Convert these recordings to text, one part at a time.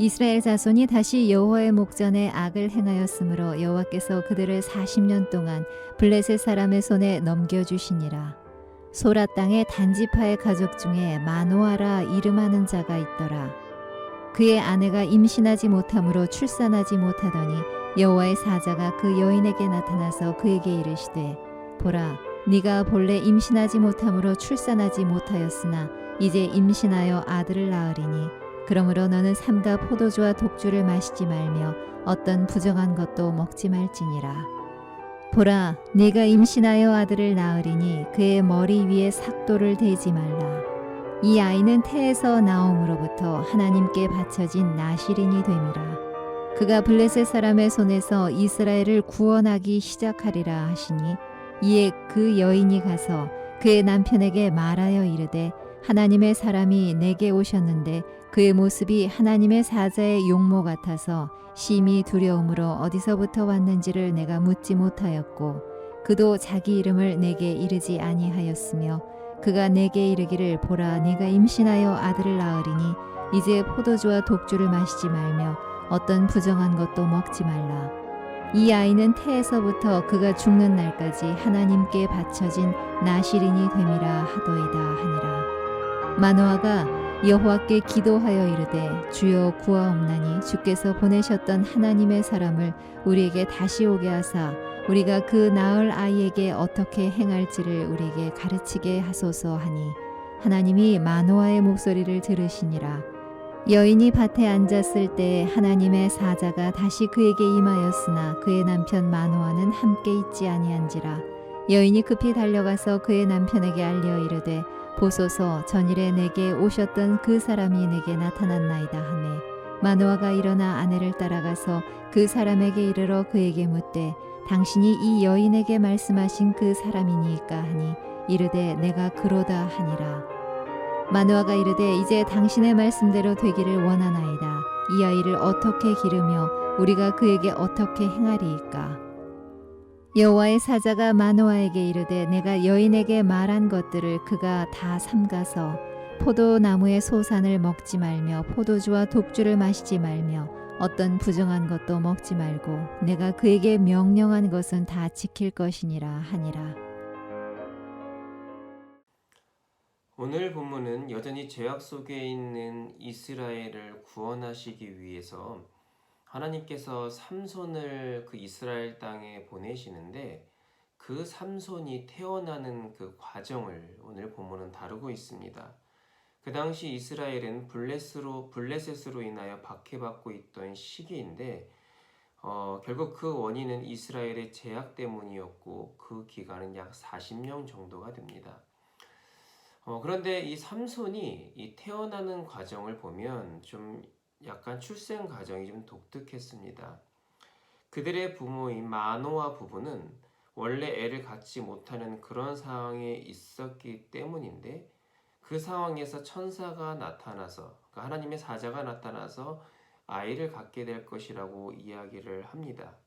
이스라엘 자손이 다시 여호와의 목전에 악을 행하였으므로 여호와께서 그들을 40년 동안 블레셋 사람의 손에 넘겨주시니라. 소라 땅의 단지파의 가족 중에 마노아라 이름하는 자가 있더라. 그의 아내가 임신하지 못함으로 출산하지 못하더니 여호와의 사자가 그 여인에게 나타나서 그에게 이르시되 보라, 네가 본래 임신하지 못함으로 출산하지 못하였으나 이제 임신하여 아들을 낳으리니 그러므로 너는 삼가 포도주와 독주를 마시지 말며 어떤 부정한 것도 먹지 말지니라. 보라, 네가 임신하여 아들을 낳으리니 그의 머리 위에 삭도를 대지 말라. 이 아이는 태에서 나옴으로부터 하나님께 바쳐진 나실인이 됨이라. 그가 블레셋 사람의 손에서 이스라엘을 구원하기 시작하리라 하시니 이에 그 여인이 가서 그의 남편에게 말하여 이르되 하나님의 사람이 내게 오셨는데 그의 모습이 하나님의 사자의 용모 같아서 심히 두려움으로 어디서부터 왔는지를 내가 묻지 못하였고 그도 자기 이름을 내게 이르지 아니하였으며 그가 내게 이르기를 보라, 네가 임신하여 아들을 낳으리니 이제 포도주와 독주를 마시지 말며 어떤 부정한 것도 먹지 말라. 이 아이는 태에서부터 그가 죽는 날까지 하나님께 바쳐진 나실인이 됨이라 하도이다 하니라. 마노아가 여호와께 기도하여 이르되 주여 구하옵나니 주께서 보내셨던 하나님의 사람을 우리에게 다시 오게 하사 우리가 그 낳을 아이에게 어떻게 행할지를 우리에게 가르치게 하소서 하니 하나님이 마노아의 목소리를 들으시니라. 여인이 밭에 앉았을 때 하나님의 사자가 다시 그에게 임하였으나 그의 남편 마노아는 함께 있지 아니한지라. 여인이 급히 달려가서 그의 남편에게 알려 이르되 보소서, 전일에 내게 오셨던 그 사람이 내게 나타났나이다 하매 마노아가 일어나 아내를 따라가서 그 사람에게 이르러 그에게 묻되 당신이 이 여인에게 말씀하신 그 사람이니까 하니 이르되 내가 그로다 하니라. 마노아가 이르되 이제 당신의 말씀대로 되기를 원하나이다. 이 아이를 어떻게 기르며 우리가 그에게 어떻게 행하리이까. 여호와의 사자가 마노아에게 이르되 내가 여인에게 말한 것들을 그가 다 삼가서 포도나무의 소산을 먹지 말며 포도주와 독주를 마시지 말며 어떤 부정한 것도 먹지 말고 내가 그에게 명령한 것은 다 지킬 것이니라 하니라. 오늘 본문은 여전히 죄악 속에 있는 이스라엘을 구원하시기 위해서 하나님께서 삼손을 그 이스라엘 땅에 보내시는데 그 삼손이 태어나는 그 과정을 오늘 본문은 다루고 있습니다. 그 당시 이스라엘은 블레셋으로 인하여 박해받고 있던 시기인데 결국 그 원인은 이스라엘의 죄악 때문이었고 그 기간은 약 40년 정도가 됩니다. 그런데 이 삼손이 이 태어나는 과정을 보면 좀 약간 출생 과정이 좀 독특했습니다. 그들의 부모인 마노아 부부는 원래 애를 갖지 못하는 그런 상황에 있었기 때문인데 그 상황에서 천사가 나타나서 그러니까 하나님의 사자가 나타나서 아이를 갖게 될 것이라고 이야기를 합니다.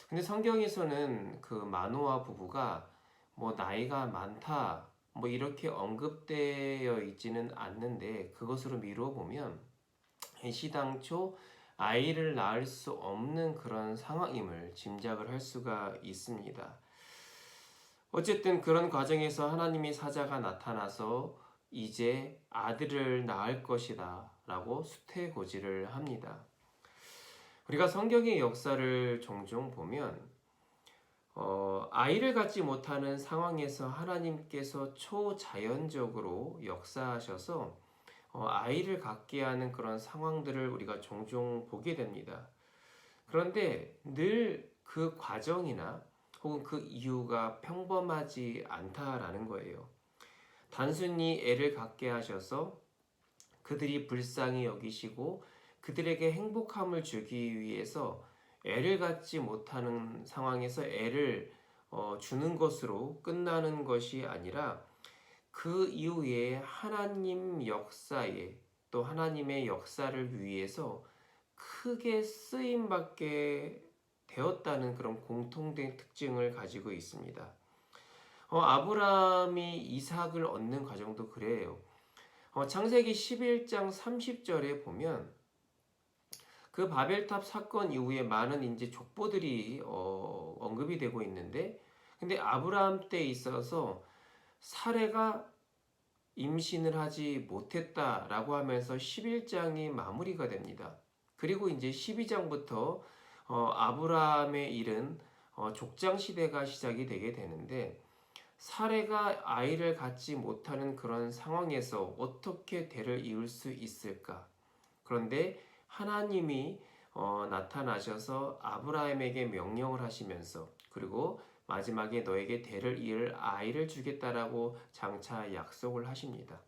근데 성경에서는 그 마노아 부부가 뭐 나이가 많다 뭐 이렇게 언급되어 있지는 않는데 그것으로 미루어 보면 시당초 아이를 낳을 수 없는 그런 상황임을 짐작을 할 수가 있습니다. 어쨌든 그런 과정에서 하나님의 사자가 나타나서 이제 아들을 낳을 것이다 라고 수태고지를 합니다. 우리가 성경의 역사를 종종 보면 아이를 갖지 못하는 상황에서 하나님께서 초자연적으로 역사하셔서 아이를 갖게 하는 그런 상황들을 우리가 종종 보게 됩니다. 그런데 늘 그 과정이나 혹은 그 이유가 평범하지 않다라는 거예요. 단순히 애를 갖게 하셔서 그들이 불쌍히 여기시고 그들에게 행복함을 주기 위해서 애를 갖지 못하는 상황에서 애를 주는 것으로 끝나는 것이 아니라 그 이후에 하나님 역사에 또 하나님의 역사를 위해서 크게 쓰임받게 되었다는 그런 공통된 특징을 가지고 있습니다. 아브라함이 이삭을 얻는 과정도 그래요. 창세기 11장 30절에 보면 그 바벨탑 사건 이후에 많은 이제 족보들이 언급이 되고 있는데, 근데 아브라함 때 있어서 사레가 임신을 하지 못했다라고 하면서 11장이 마무리가 됩니다. 그리고 이제 12장부터 아브라함의 일은 족장 시대가 시작이 되게 되는데, 사례가 아이를 갖지 못하는 그런 상황에서 어떻게 대를 이을 수 있을까? 그런데 하나님이 나타나셔서 아브라함에게 명령을 하시면서, 그리고 마지막에 너에게 대를 이을 아이를 주겠다라고 장차 약속을 하십니다.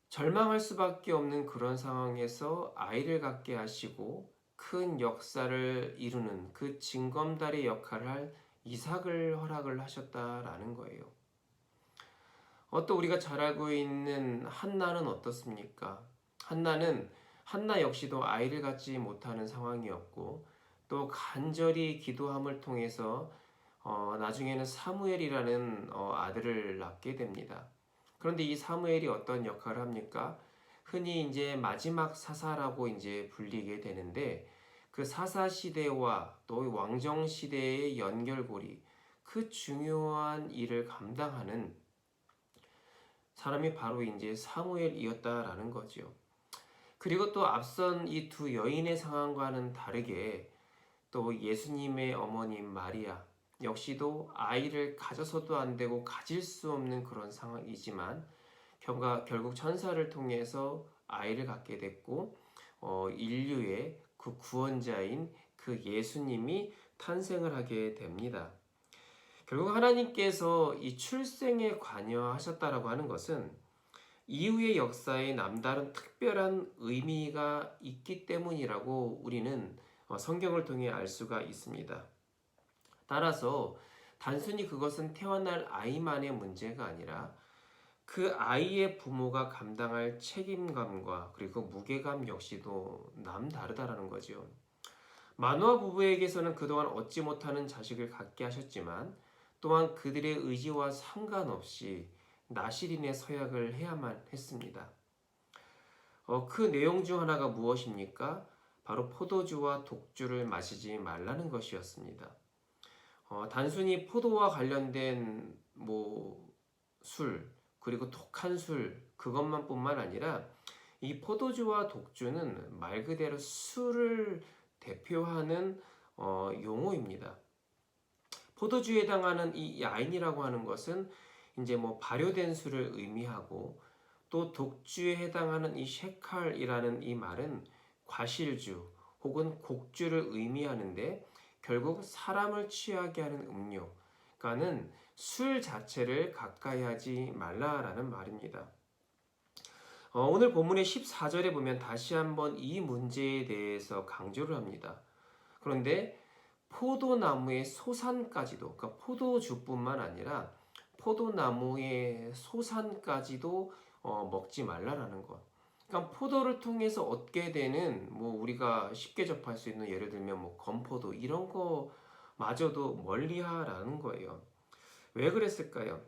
절망할 수밖에 없는 그런 상황에서 아이를 갖게 하시고 큰 역사를 이루는 그 징검다리 역할을 할 이삭을 허락을 하셨다라는 거예요. 또 우리가 잘 알고 있는 한나는 어떻습니까? 한나 역시도 아이를 갖지 못하는 상황이었고, 또 간절히 기도함을 통해서 나중에는 사무엘이라는 아들을 낳게 됩니다. 그런데 이 사무엘이 어떤 역할을 합니까? 흔히 이제 마지막 사사라고 이제 불리게 되는데, 그 사사 시대와 또 왕정 시대의 연결고리, 그 중요한 일을 감당하는 사람이 바로 이제 사무엘이었다라는 거죠. 그리고 또 앞선 이 두 여인의 상황과는 다르게 또 예수님의 어머님 마리아 역시도 아이를 가져서도 안 되고 가질 수 없는 그런 상황이지만 결국 천사를 통해서 아이를 갖게 됐고, 인류의 그 구원자인 그 예수님이 탄생을 하게 됩니다. 결국 하나님께서 이 출생에 관여하셨다라고 하는 것은 이후의 역사에 남다른 특별한 의미가 있기 때문이라고 우리는 성경을 통해 알 수가 있습니다. 따라서 단순히 그것은 태어날 아이만의 문제가 아니라 그 아이의 부모가 감당할 책임감과 그리고 무게감 역시도 남다르다라는 거죠. 마노아 부부에게서는 그동안 얻지 못하는 자식을 갖게 하셨지만, 또한 그들의 의지와 상관없이 나실인의 서약을 해야만 했습니다. 그 내용 중 하나가 무엇입니까? 바로 포도주와 독주를 마시지 말라는 것이었습니다. 단순히 포도와 관련된 술, 그리고 독한 술, 그것만 뿐만 아니라 이 포도주와 독주는 말 그대로 술을 대표하는 용어입니다. 포도주에 해당하는 이 야인이라고 하는 것은 이제 발효된 술을 의미하고, 또 독주에 해당하는 이 셰칼이라는 이 말은 과실주 혹은 곡주를 의미하는데, 결국 사람을 취하게 하는 음료, 그러니까는 술 자체를 가까이 하지 말라라는 말입니다. 오늘 본문의 14절에 보면 다시 한번 이 문제에 대해서 강조를 합니다. 그런데 포도나무의 소산까지도, 그러니까 포도주뿐만 아니라 포도나무의 소산까지도 먹지 말라라는 것. 그러니까 포도를 통해서 얻게 되는 우리가 쉽게 접할 수 있는, 예를 들면 건포도 이런 거마저도 멀리하라는 거예요. 왜 그랬을까요?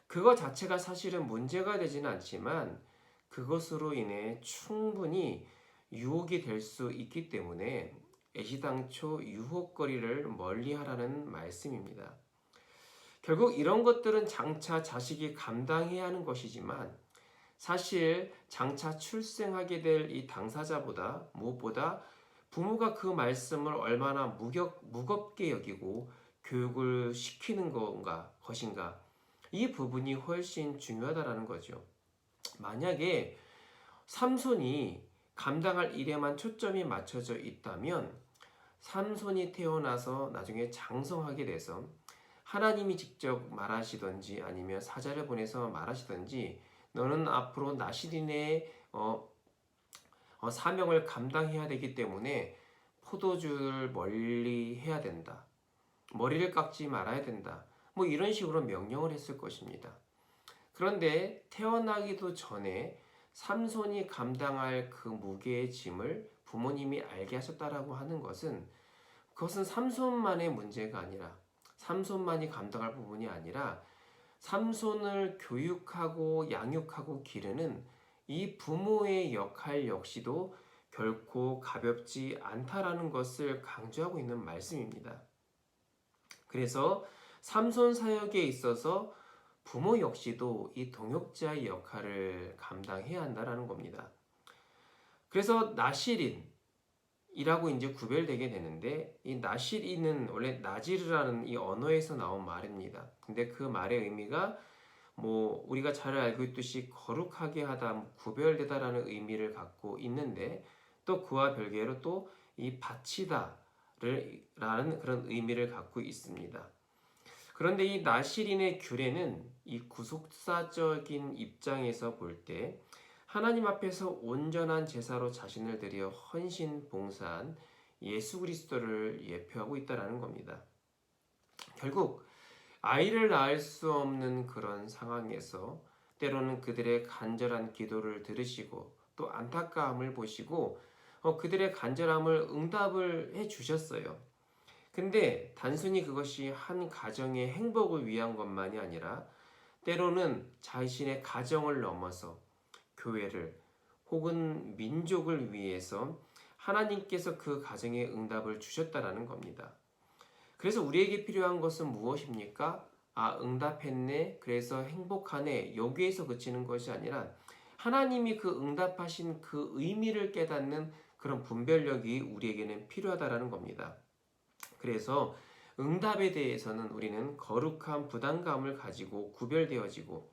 그거 자체가 사실은 문제가 되지는 않지만 그것으로 인해 충분히 유혹이 될 수 있기 때문에 애시당초 유혹거리를 멀리하라는 말씀입니다. 결국 이런 것들은 장차 자식이 감당해야 하는 것이지만, 사실 장차 출생하게 될 이 당사자보다 무엇보다 부모가 그 말씀을 얼마나 무겁게 여기고 교육을 시키는 것인가, 이 부분이 훨씬 중요하다라는 거죠. 만약에 삼손이 감당할 일에만 초점이 맞춰져 있다면, 삼손이 태어나서 나중에 장성하게 돼서 하나님이 직접 말하시던지 아니면 사자를 보내서 말하시던지, 너는 앞으로 나실인의 사명을 감당해야 되기 때문에 포도주를 멀리 해야 된다, 머리를 깎지 말아야 된다, 이런 식으로 명령을 했을 것입니다. 그런데 태어나기도 전에 삼손이 감당할 그 무게의 짐을 부모님이 알게 하셨다라고 하는 것은, 그것은 삼손만의 문제가 아니라, 삼손만이 감당할 부분이 아니라, 삼손을 교육하고 양육하고 기르는 이 부모의 역할 역시도 결코 가볍지 않다라는 것을 강조하고 있는 말씀입니다. 그래서 삼손 사역에 있어서 부모 역시도 이 동역자의 역할을 감당해야 한다라는 겁니다. 그래서 나실인이라고 이제 구별되게 되는데, 이 나실인은 원래 나지르라는 이 언어에서 나온 말입니다. 근데 그 말의 의미가 우리가 잘 알고 있듯이 거룩하게 하다, 구별되다라는 의미를 갖고 있는데, 또 그와 별개로 또 이 바치다라는 그런 의미를 갖고 있습니다. 그런데 이 나실인의 규례는 이 구속사적인 입장에서 볼 때 하나님 앞에서 온전한 제사로 자신을 드려 헌신 봉사한 예수 그리스도를 예표하고 있다는 겁니다. 결국 아이를 낳을 수 없는 그런 상황에서 때로는 그들의 간절한 기도를 들으시고 또 안타까움을 보시고 그들의 간절함을 응답을 해 주셨어요. 근데 단순히 그것이 한 가정의 행복을 위한 것만이 아니라 때로는 자신의 가정을 넘어서 교회를 혹은 민족을 위해서 하나님께서 그 가정에 응답을 주셨다라는 겁니다. 그래서 우리에게 필요한 것은 무엇입니까? 응답했네. 그래서 행복하네. 여기에서 그치는 것이 아니라 하나님이 그 응답하신 그 의미를 깨닫는 그런 분별력이 우리에게는 필요하다라는 겁니다. 그래서 응답에 대해서는 우리는 거룩한 부담감을 가지고 구별되어지고,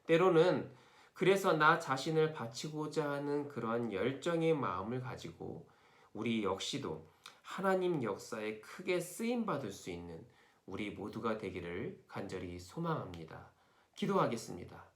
때로는 그래서 나 자신을 바치고자 하는 그러한 열정의 마음을 가지고 우리 역시도 하나님 역사에 크게 쓰임받을 수 있는 우리 모두가 되기를 간절히 소망합니다. 기도하겠습니다.